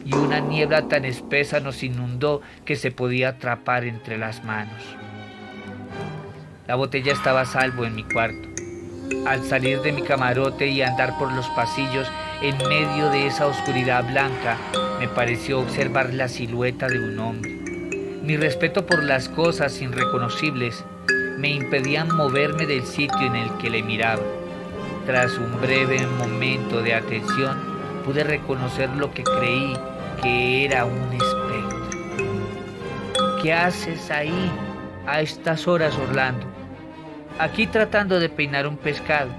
y una niebla tan espesa nos inundó que se podía atrapar entre las manos. La botella estaba a salvo en mi cuarto. Al salir de mi camarote y andar por los pasillos en medio de esa oscuridad blanca, me pareció observar la silueta de un hombre. Mi respeto por las cosas irreconocibles me impedían moverme del sitio en el que le miraba. Tras un breve momento de atención, pude reconocer lo que creí que era un espectro. ¿Qué haces ahí a estas horas, Orlando? Aquí tratando de peinar un pescado.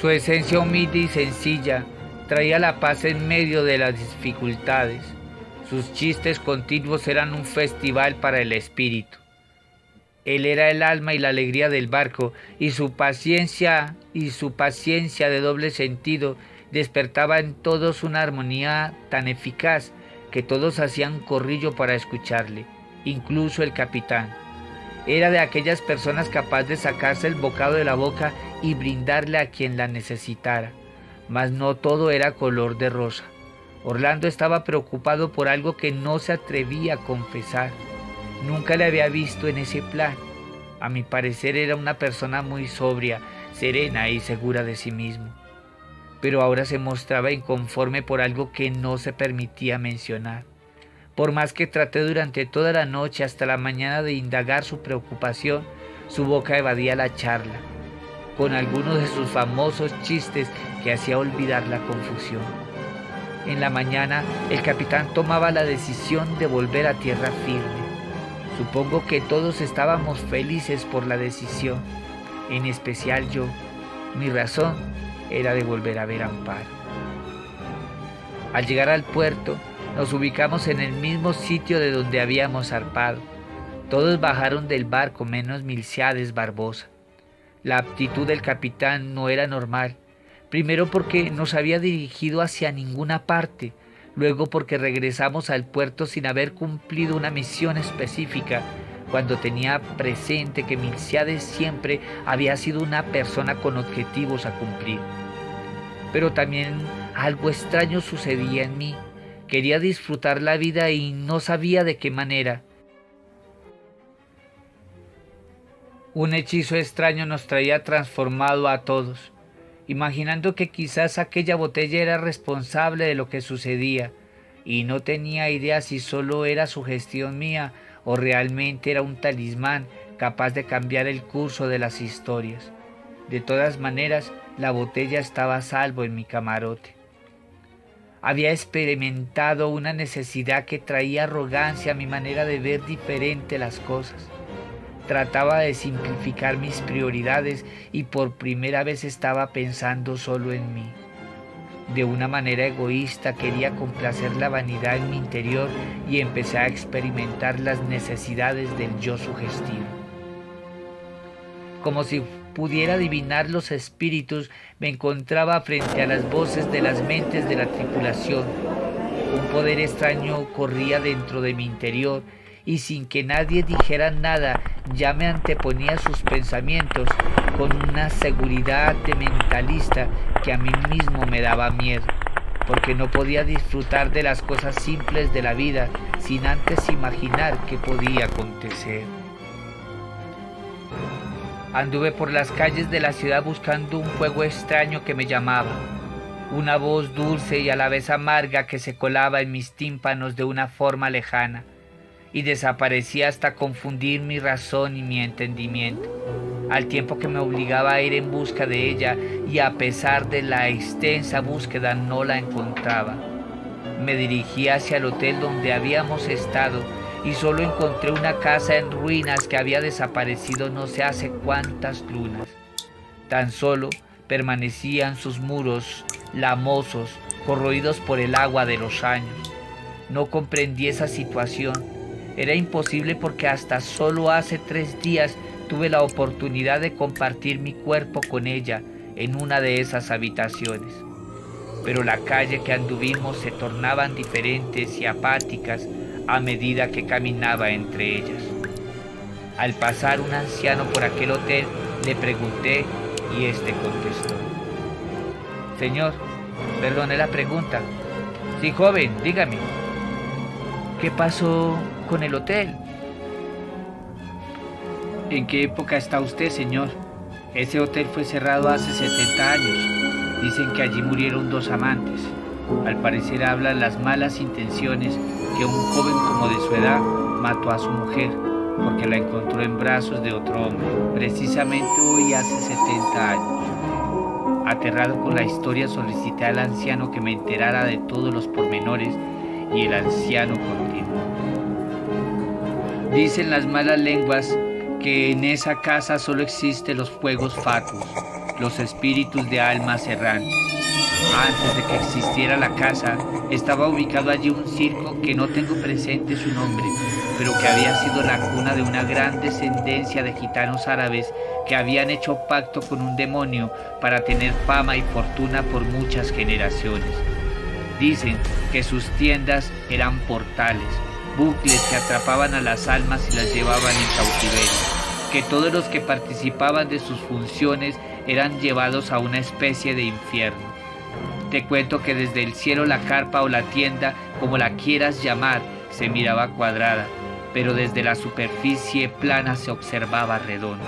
Su esencia humilde y sencilla traía la paz en medio de las dificultades. Sus chistes continuos eran un festival para el espíritu. Él era el alma y la alegría del barco, y su paciencia de doble sentido despertaba en todos una armonía tan eficaz que todos hacían corrillo para escucharle, incluso el capitán. Era de aquellas personas capaces de sacarse el bocado de la boca y brindarle a quien la necesitara. Mas no todo era color de rosa. Orlando estaba preocupado por algo que no se atrevía a confesar. Nunca le había visto en ese plan. A mi parecer era una persona muy sobria, serena y segura de sí mismo. Pero ahora se mostraba inconforme por algo que no se permitía mencionar. Por más que traté durante toda la noche hasta la mañana de indagar su preocupación, su boca evadía la charla, con algunos de sus famosos chistes que hacía olvidar la confusión. En la mañana, el capitán tomaba la decisión de volver a tierra firme. Supongo que todos estábamos felices por la decisión, en especial yo. Mi razón era de volver a ver Amparo. Al llegar al puerto, nos ubicamos en el mismo sitio de donde habíamos zarpado. Todos bajaron del barco menos Milciades Barbosa. La actitud del capitán no era normal, primero porque nos había dirigido hacia ninguna parte, luego porque regresamos al puerto sin haber cumplido una misión específica, cuando tenía presente que Milciades siempre había sido una persona con objetivos a cumplir. Pero también algo extraño sucedía en mí. Quería disfrutar la vida y no sabía de qué manera. Un hechizo extraño nos traía transformado a todos, imaginando que quizás aquella botella era responsable de lo que sucedía, y no tenía idea si solo era sugestión mía o realmente era un talismán capaz de cambiar el curso de las historias. De todas maneras, la botella estaba a salvo en mi camarote. Había experimentado una necesidad que traía arrogancia a mi manera de ver diferente las cosas. Trataba de simplificar mis prioridades y por primera vez estaba pensando solo en mí. De una manera egoísta quería complacer la vanidad en mi interior y empecé a experimentar las necesidades del yo sugestivo. Como si pudiera adivinar los espíritus, me encontraba frente a las voces de las mentes de la tripulación. Un poder extraño corría dentro de mi interior y sin que nadie dijera nada ya me anteponía sus pensamientos con una seguridad de mentalista que a mí mismo me daba miedo, porque no podía disfrutar de las cosas simples de la vida sin antes imaginar qué podía acontecer. Anduve por las calles de la ciudad buscando un fuego extraño que me llamaba, una voz dulce y a la vez amarga que se colaba en mis tímpanos de una forma lejana y desaparecía hasta confundir mi razón y mi entendimiento, al tiempo que me obligaba a ir en busca de ella y a pesar de la extensa búsqueda no la encontraba. Me dirigí hacia el hotel donde habíamos estado y solo encontré una casa en ruinas que había desaparecido no sé hace cuántas lunas. Tan solo permanecían sus muros lamosos, corroídos por el agua de los años. No comprendí esa situación. Era imposible porque hasta solo hace 3 días tuve la oportunidad de compartir mi cuerpo con ella en una de esas habitaciones. Pero la calle que anduvimos se tornaban diferentes y apáticas a medida que caminaba entre ellas. Al pasar un anciano por aquel hotel, le pregunté y este contestó: «Señor, perdone la pregunta, Sí, joven, dígame, ¿qué pasó con el hotel? ¿En qué época está usted, señor? Ese hotel fue cerrado hace 70 años. Dicen que allí murieron 2 amantes. Al parecer hablan las malas intenciones que un joven como de su edad mató a su mujer porque la encontró en brazos de otro hombre, precisamente hoy hace 70 años. Aterrado con la historia, solicité al anciano que me enterara de todos los pormenores y el anciano continuó. Dicen las malas lenguas que en esa casa solo existen los fuegos fatuos, los espíritus de almas errantes. Antes de que existiera la casa, estaba ubicado allí un circo que no tengo presente su nombre, pero que había sido la cuna de una gran descendencia de gitanos árabes que habían hecho pacto con un demonio para tener fama y fortuna por muchas generaciones. Dicen que sus tiendas eran portales, bucles que atrapaban a las almas y las llevaban en cautiverio, que todos los que participaban de sus funciones eran llevados a una especie de infierno. Te cuento que desde el cielo la carpa o la tienda, como la quieras llamar, se miraba cuadrada, pero desde la superficie plana se observaba redonda.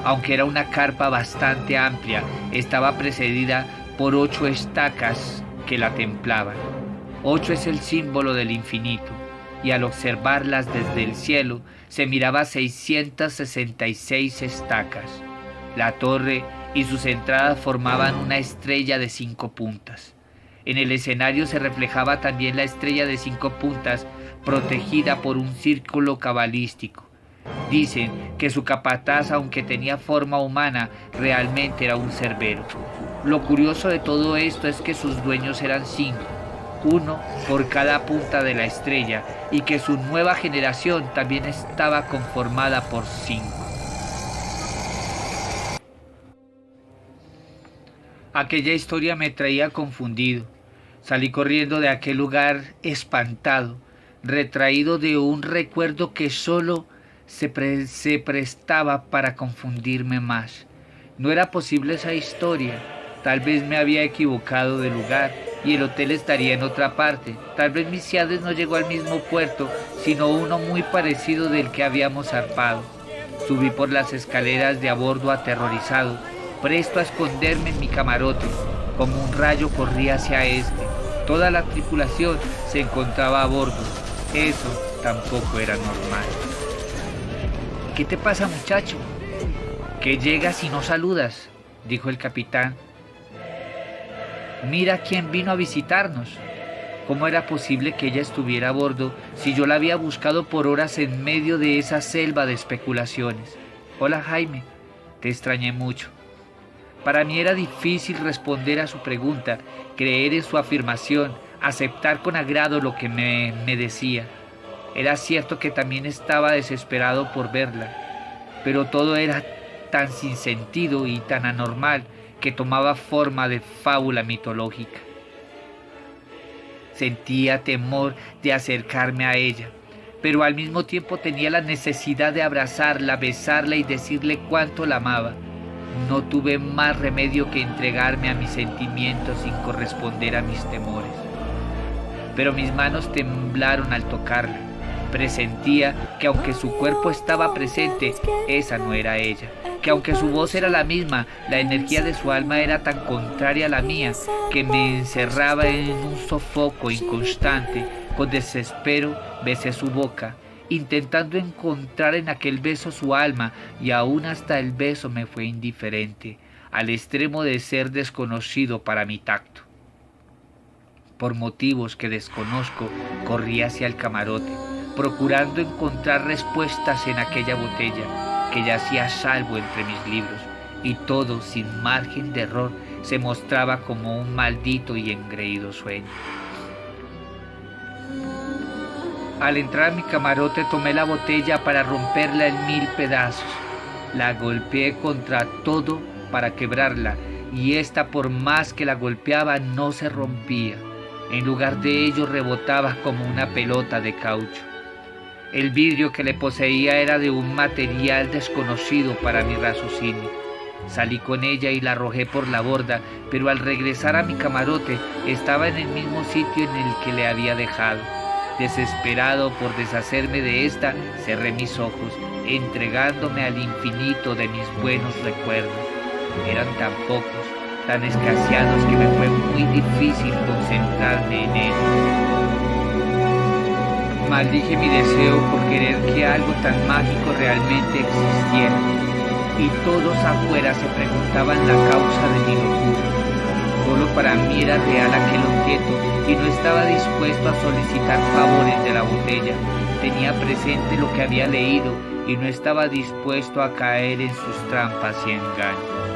Aunque era una carpa bastante amplia, estaba precedida por 8 estacas que la templaban. 8 es el símbolo del infinito, y al observarlas desde el cielo se miraba 666 estacas. La torre y sus entradas formaban una estrella de 5 puntas. En el escenario se reflejaba también la estrella de 5 puntas, protegida por un círculo cabalístico. Dicen que su capataz, aunque tenía forma humana, realmente era un cerbero. Lo curioso de todo esto es que sus dueños eran 5, uno por cada punta de la estrella, y que su nueva generación también estaba conformada por 5. Aquella historia me traía confundido. Salí corriendo de aquel lugar espantado, retraído de un recuerdo que solo se prestaba para confundirme más. No era posible esa historia. Tal vez me había equivocado de lugar y el hotel estaría en otra parte. Tal vez Milciades no llegó al mismo puerto, sino uno muy parecido del que habíamos zarpado. Subí por las escaleras de a bordo aterrorizado, presto a esconderme en mi camarote. Como un rayo corría hacia este. Toda la tripulación se encontraba a bordo. Eso tampoco era normal. ¿Qué te pasa, muchacho? ¿Que llegas y no saludas?, dijo el capitán. Mira quién vino a visitarnos. ¿Cómo era posible que ella estuviera a bordo si yo la había buscado por horas en medio de esa selva de especulaciones? Hola, Jaime, te extrañé mucho. Para mí era difícil responder a su pregunta, creer en su afirmación, aceptar con agrado lo que me decía. Era cierto que también estaba desesperado por verla, pero todo era tan sin sentido y tan anormal que tomaba forma de fábula mitológica. Sentía temor de acercarme a ella, pero al mismo tiempo tenía la necesidad de abrazarla, besarla y decirle cuánto la amaba. No tuve más remedio que entregarme a mis sentimientos sin corresponder a mis temores. Pero mis manos temblaron al tocarla. Presentía que aunque su cuerpo estaba presente, esa no era ella. Que aunque su voz era la misma, la energía de su alma era tan contraria a la mía que me encerraba en un sofoco inconstante. Con desespero besé su boca, intentando encontrar en aquel beso su alma, y aún hasta el beso me fue indiferente, al extremo de ser desconocido para mi tacto. Por motivos que desconozco, corrí hacia el camarote, procurando encontrar respuestas en aquella botella que yacía a salvo entre mis libros, y todo, sin margen de error, se mostraba como un maldito y engreído sueño. Al entrar a mi camarote tomé la botella para romperla en 1000 pedazos. La golpeé contra todo para quebrarla, y esta, por más que la golpeaba, no se rompía. En lugar de ello rebotaba como una pelota de caucho. El vidrio que le poseía era de un material desconocido para mi raciocinio. Salí con ella y la arrojé por la borda, pero al regresar a mi camarote estaba en el mismo sitio en el que le había dejado. Desesperado por deshacerme de esta, cerré mis ojos, entregándome al infinito de mis buenos recuerdos. Eran tan pocos, tan escaseados que me fue muy difícil concentrarme en ellos. Maldije mi deseo por querer que algo tan mágico realmente existiera, y todos afuera se preguntaban la causa de mi locura. Solo para mí era real aquel objeto y no estaba dispuesto a solicitar favores de la botella. Tenía presente lo que había leído y no estaba dispuesto a caer en sus trampas y engaños.